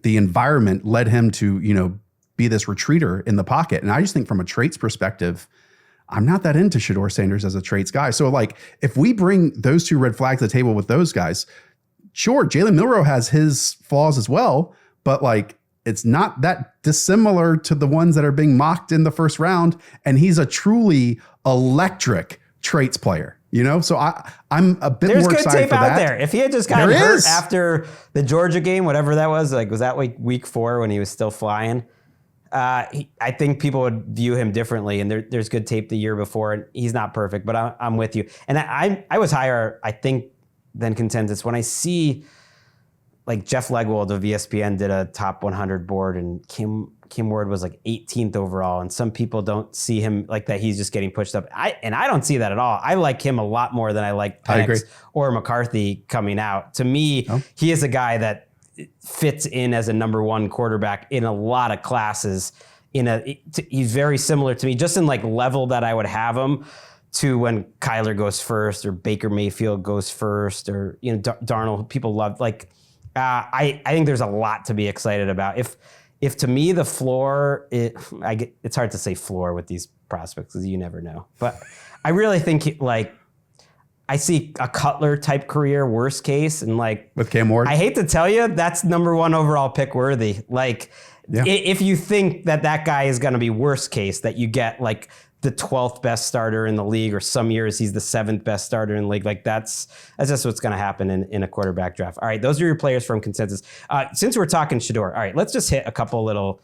the environment led him to, be this retreater in the pocket. And I just think from a traits perspective, I'm not that into Shedeur Sanders as a traits guy. So like, if we bring those two red flags to the table with those guys, sure, Jalen Milroe has his flaws as well, but like, it's not that dissimilar to the ones that are being mocked in the first round. And he's a truly electric traits player. So I'm a bit more excited for that. There's good tape out there. If he had just gotten hurt after the Georgia game, whatever that was that like week 4 when he was still flying? I think people would view him differently. And there's good tape the year before, and he's not perfect, but I'm with you. And I was higher, I think, than consensus when I see like Jeff Legwold of ESPN did a top 100 board, and Kim Ward was like 18th overall, and some people don't see him like that. He's just getting pushed up. I don't see that at all. I like him a lot more than I like Penix or McCarthy coming out. To me, he is a guy that fits in as a number 1 quarterback in a lot of classes. He's very similar to me, just in like level that I would have him to when Kyler goes first or Baker Mayfield goes first or Darnold. People love like. I think there's a lot to be excited about. If to me the floor, it's hard to say floor with these prospects because you never know. But I really think I see a Cutler type career, worst case, and like with Cam Ward. I hate to tell you, that's number 1 overall pick worthy. Like if you think that guy is going to be worst case, that you get like the 12th best starter in the league, or some years he's the 7th best starter in the league. Like that's just what's going to happen in a quarterback draft. All right, those are your players from consensus. Since we're talking Shedeur, all right, let's just hit a couple little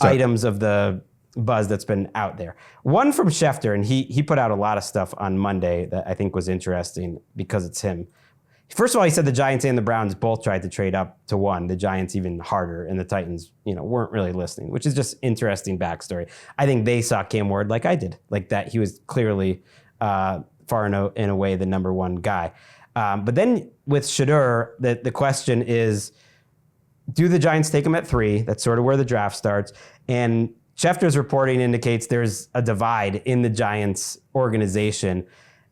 items of the buzz that's been out there. One from Schefter, and he put out a lot of stuff on Monday that I think was interesting because it's him. First of all, he said the Giants and the Browns both tried to trade up to 1. The Giants even harder, and the Titans, weren't really listening, which is just interesting backstory. I think they saw Cam Ward like I did, like that he was clearly far in a way the number 1 guy. But then with Shedeur, the question is, do the Giants take him at 3? That's sort of where the draft starts. And Schefter's reporting indicates there's a divide in the Giants organization.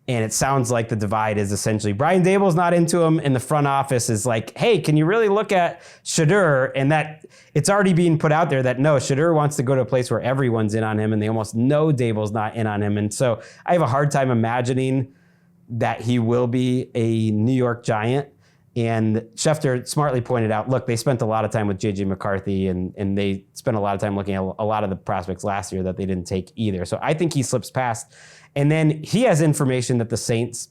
And it sounds like the divide is essentially Brian Daboll's not into him, and the front office is like, hey, can you really look at Shedeur? And that it's already being put out there that no, Shedeur wants to go to a place where everyone's in on him, and they almost know Daboll's not in on him. And so I have a hard time imagining that he will be a New York Giant. And Schefter smartly pointed out, look, they spent a lot of time with J.J. McCarthy, and they spent a lot of time looking at a lot of the prospects last year that they didn't take either. So I think he slips past. And then he has information that the Saints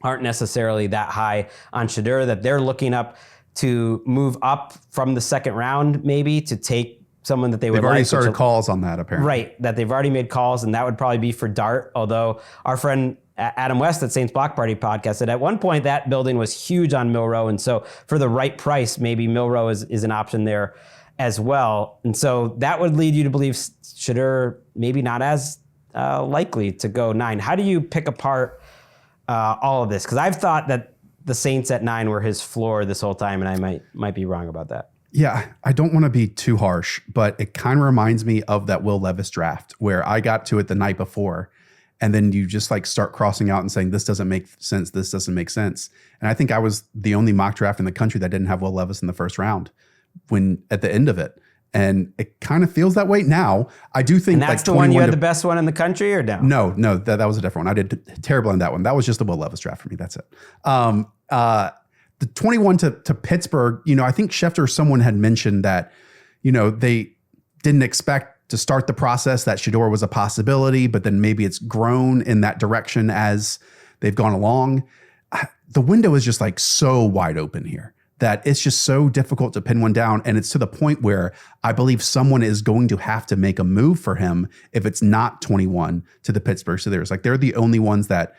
aren't necessarily that high on Shedeur, that they're looking up to move up from the 2nd round maybe to take someone that they would like. They've already started calls on that, apparently. Right, that they've already made calls, and that would probably be for Dart, although our friend Adam West at Saints Block Party podcast said at one point that building was huge on Milroe, and so for the right price, maybe Milroe is an option there as well. And so that would lead you to believe Shedeur maybe not as likely to go 9. How do you pick apart all of this? Because I've thought that the Saints at 9 were his floor this whole time, and I might be wrong about that. Yeah, I don't want to be too harsh, but it kind of reminds me of that Will Levis draft where I got to it the night before, and then you just like start crossing out and saying, this doesn't make sense, this doesn't make sense. And I think I was the only mock draft in the country that didn't have Will Levis in the first round when at the end of it. And it kind of feels that way now. I do think and that's like the one you had the best one in the country, or no? No, that was a different one. I did terrible on that one. That was just the Will Levis draft for me. That's it. The 21 to Pittsburgh, I think Schefter, someone had mentioned that, they didn't expect to start the process, that Shedeur was a possibility, but then maybe it's grown in that direction as they've gone along. The window is just like so wide open here that it's just so difficult to pin one down. And it's to the point where I believe someone is going to have to make a move for him if it's not 21 to the Pittsburgh Steelers. Like they're the only ones that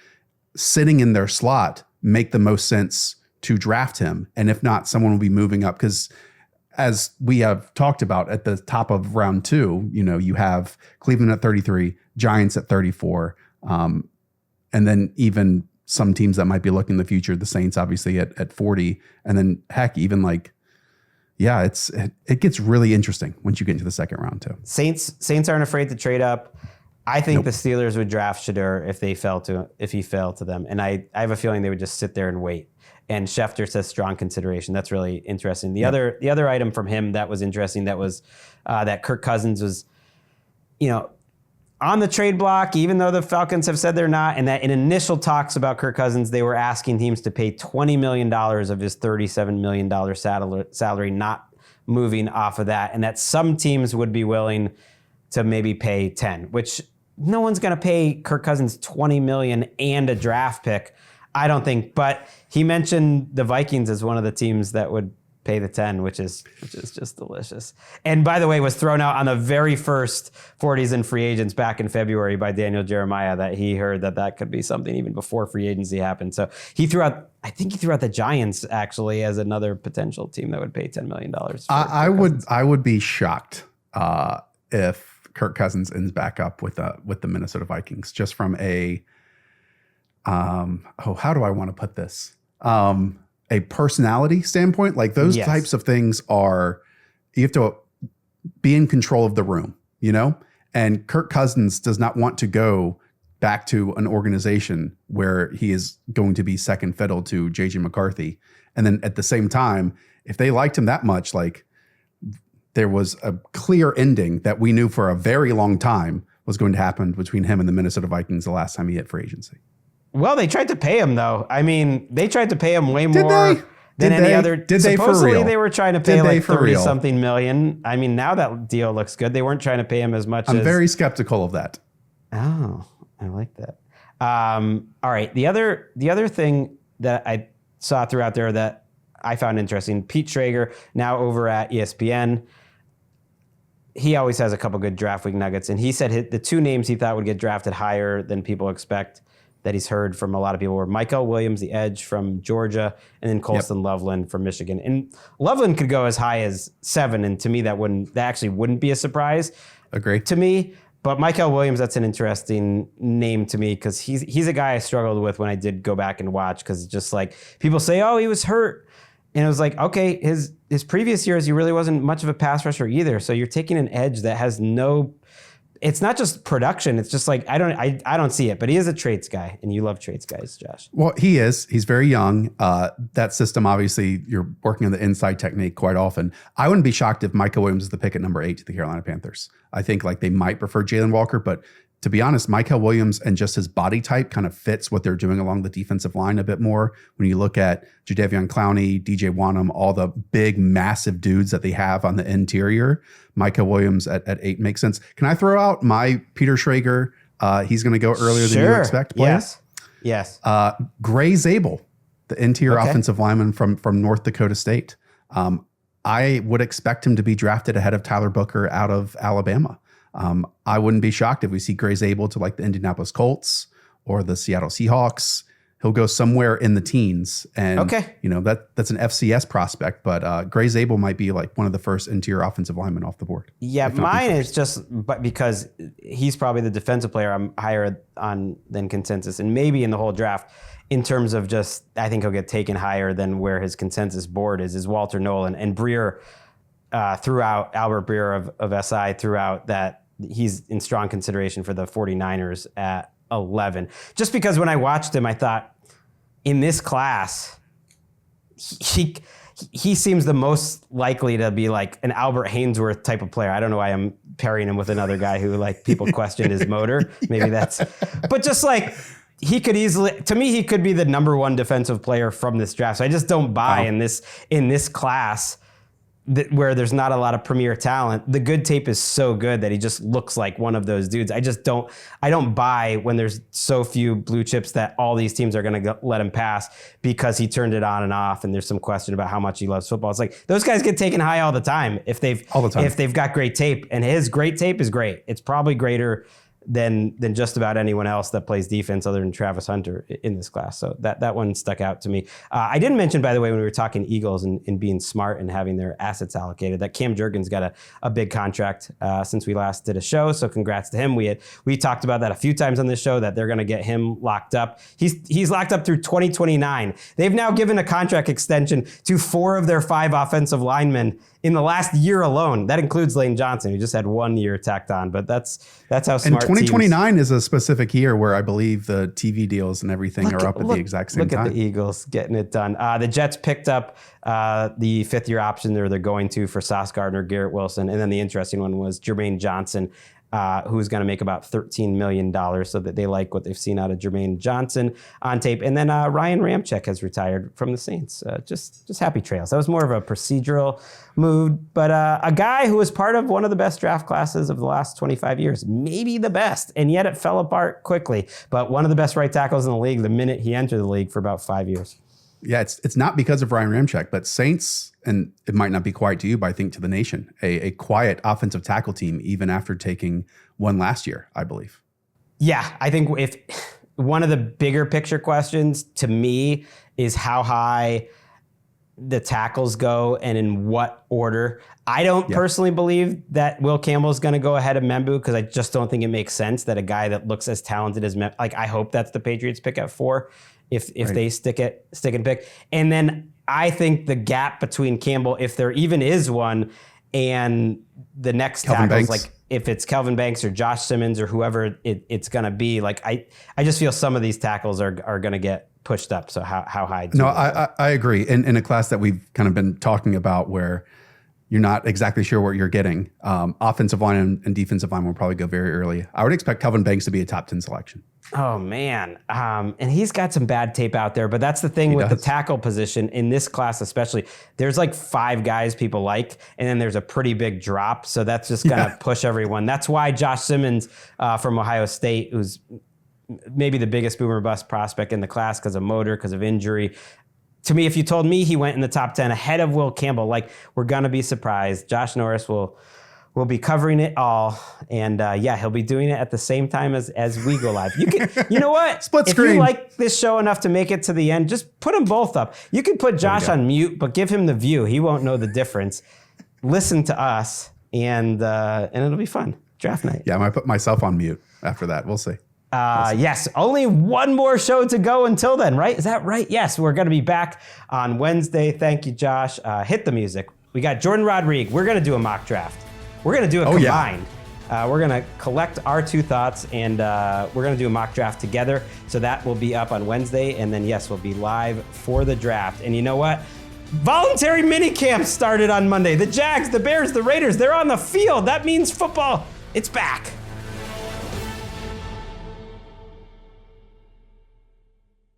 sitting in their slot make the most sense to draft him. And if not, someone will be moving up because as we have talked about at the top of round 2, you have Cleveland at 33, Giants at 34, and then even some teams that might be looking in the future, the Saints obviously at 40, and then heck, even like yeah, it gets really interesting once you get into the second round too. Saints aren't afraid to trade up. I think the Steelers would draft Shedeur if he fell to them, and I have a feeling they would just sit there and wait. And Schefter says strong consideration. That's really interesting. The other item from him that was interesting that was that Kirk Cousins was, on the trade block, even though the Falcons have said they're not, and that in initial talks about Kirk Cousins, they were asking teams to pay $20 million of his $37 million salary, not moving off of that, and that some teams would be willing to maybe pay 10, which no one's going to pay Kirk Cousins $20 million and a draft pick, I don't think. But he mentioned the Vikings as one of the teams that would pay the 10, which is just delicious. And by the way, was thrown out on the very first 40s and free agents back in February by Daniel Jeremiah, that he heard that could be something even before free agency happened. So he threw out the Giants actually as another potential team that would pay $10 million. I would be shocked if Kirk Cousins ends back up with the Minnesota Vikings, just from a how do I want to put this? A personality standpoint. Like those types of things you have to be in control of the room, and Kirk Cousins does not want to go back to an organization where he is going to be second fiddle to JJ McCarthy. And then at the same time, if they liked him that much, like there was a clear ending that we knew for a very long time was going to happen between him and the Minnesota Vikings the last time he hit free agency. Well, they tried to pay him, though. I mean, they tried to pay him way more than any other. Did they for real? Supposedly, they were trying to pay like 30-something million. I mean, now that deal looks good. They weren't trying to pay him as much. I'm very skeptical of that. Oh, I like that. All right. The other thing that I saw throughout there that I found interesting, Pete Schrager, now over at ESPN, he always has a couple good draft week nuggets, and he said the two names he thought would get drafted higher than people expect that he's heard from a lot of people were Michael Williams, the edge from Georgia, and then Colston Loveland from Michigan. And Loveland could go as high as 7, and to me that actually wouldn't be a surprise. Agree. To me. But Michael Williams, that's an interesting name to me because he's a guy I struggled with when I did go back and watch, because just like people say, oh, he was hurt. And it was like, okay, his previous years, he really wasn't much of a pass rusher either. So you're taking an edge that has it's not just production. It's just like, I don't see it, but he is a traits guy, and you love traits guys, Josh. Well, he is. He's very young. That system, obviously, you're working on the inside technique quite often. I wouldn't be shocked if Michael Williams is the pick at number 8 to the Carolina Panthers. I think like they might prefer Jalen Walker, but to be honest, Michael Williams and just his body type kind of fits what they're doing along the defensive line a bit more. When you look at Jadeveon Clowney, DJ Wanham, all the big, massive dudes that they have on the interior, Michael Williams at 8 makes sense. Can I throw out my Peter Schrager? He's going to go earlier than you expect. Yes. Gray Zabel, the interior offensive lineman from North Dakota State. I would expect him to be drafted ahead of Tyler Booker out of Alabama. I wouldn't be shocked if we see Gray Zabel to like the Indianapolis Colts or the Seattle Seahawks. He'll go somewhere in the teens, and that's an FCS prospect. But Gray Zabel might be like one of the first interior offensive linemen off the board. Yeah, mine is just because he's probably the defensive player I'm higher on than consensus, and maybe in the whole draft. In terms of just, I think he'll get taken higher than where his consensus board is Walter Nolan. And Breer throughout, Albert Breer of SI throughout that he's in strong consideration for the 49ers at 11. Just because when I watched him, I thought in this class, he seems the most likely to be like an Albert Hainsworth type of player. I don't know why I'm pairing him with another guy who like people question his motor. Maybe but just like, he could he could be the number 1 defensive player from this draft. So I just don't buy in this class where there's not a lot of premier talent. The good tape is so good that he just looks like one of those dudes. I don't buy when there's so few blue chips that all these teams are going to let him pass because he turned it on and off. And there's some question about how much he loves football. It's like those guys get taken high all the time if they've got great tape, and his great tape is great. It's probably greater than just about anyone else that plays defense other than Travis Hunter in this class. So that one stuck out to me. I didn't mention, by the way, when we were talking Eagles and being smart and having their assets allocated, that Cam Jurgens got a big contract since we last did a show. So congrats to him. We talked about that a few times on this show, that they're going to get him locked up. He's locked up through 2029. They've now given a contract extension to 4 of their 5 offensive linemen in the last year alone. That includes Lane Johnson, who just had 1 year tacked on. But that's how smart. And 2029 is a specific year where I believe the TV deals and everything are up at the exact same time. Look at the Eagles getting it done. The Jets picked up the 5th-year option they're going to for Sauce Gardner, Garrett Wilson, and then the interesting one was Jermaine Johnson, who's going to make about $13 million, so that they like what they've seen out of Jermaine Johnson on tape. And then Ryan Ramczyk has retired from the Saints. Just happy trails. That was more of a procedural move, but a guy who was part of one of the best draft classes of the last 25 years, maybe the best, and yet it fell apart quickly. But one of the best right tackles in the league the minute he entered the league for about 5 years. Yeah, it's not because of Ryan Ramczyk, but Saints, and it might not be quiet to you, but I think to the nation, a quiet offensive tackle team, even after taking one last year, I believe. Yeah, I think if one of the bigger picture questions to me is how high the tackles go and in what order. I don't personally believe that Will Campbell is going to go ahead of Membu, because I just don't think it makes sense that a guy that looks as talented as Membu, I hope that's the Patriots pick at 4. If they stick and pick. And then I think the gap between Campbell, if there even is one, and the next tackles, like if it's Kelvin Banks or Josh Simmons or whoever it's going to be, like I just feel some of these tackles are going to get pushed up. So how high? No, I agree. In a class that we've kind of been talking about where you're not exactly sure what you're getting, offensive line and defensive line will probably go very early. I would expect Kelvin Banks to be a top 10 selection. Oh, man. And he's got some bad tape out there, but that's the thing with the tackle position in this class, especially. There's like 5 guys people like, and then there's a pretty big drop. So that's just going to push everyone. That's why Josh Simmons from Ohio State, who's maybe the biggest boomer bust prospect in the class because of motor, because of injury. To me, if you told me he went in the top 10 ahead of Will Campbell, like, we're going to be surprised. Josh Norris will be covering it all. And he'll be doing it at the same time as we go live. You know what? Split screen. If you like this show enough to make it to the end, just put them both up. You can put Josh on mute, but give him the view. He won't know the difference. Listen to us, and it'll be fun. Draft night. Yeah, I might put myself on mute after that. We'll see. Yes, only one more show to go until then, right? Is that right? Yes, we're going to be back on Wednesday. Thank you, Josh. Hit the music. We got Jordan Rodriguez. We're going to do a mock draft. We're going to do a combined. We're going to collect our 2 thoughts, and we're going to do a mock draft together. So that will be up on Wednesday, and then, yes, we'll be live for the draft. And you know what? Voluntary mini camp started on Monday. The Jags, the Bears, the Raiders, they're on the field. That means football. It's back.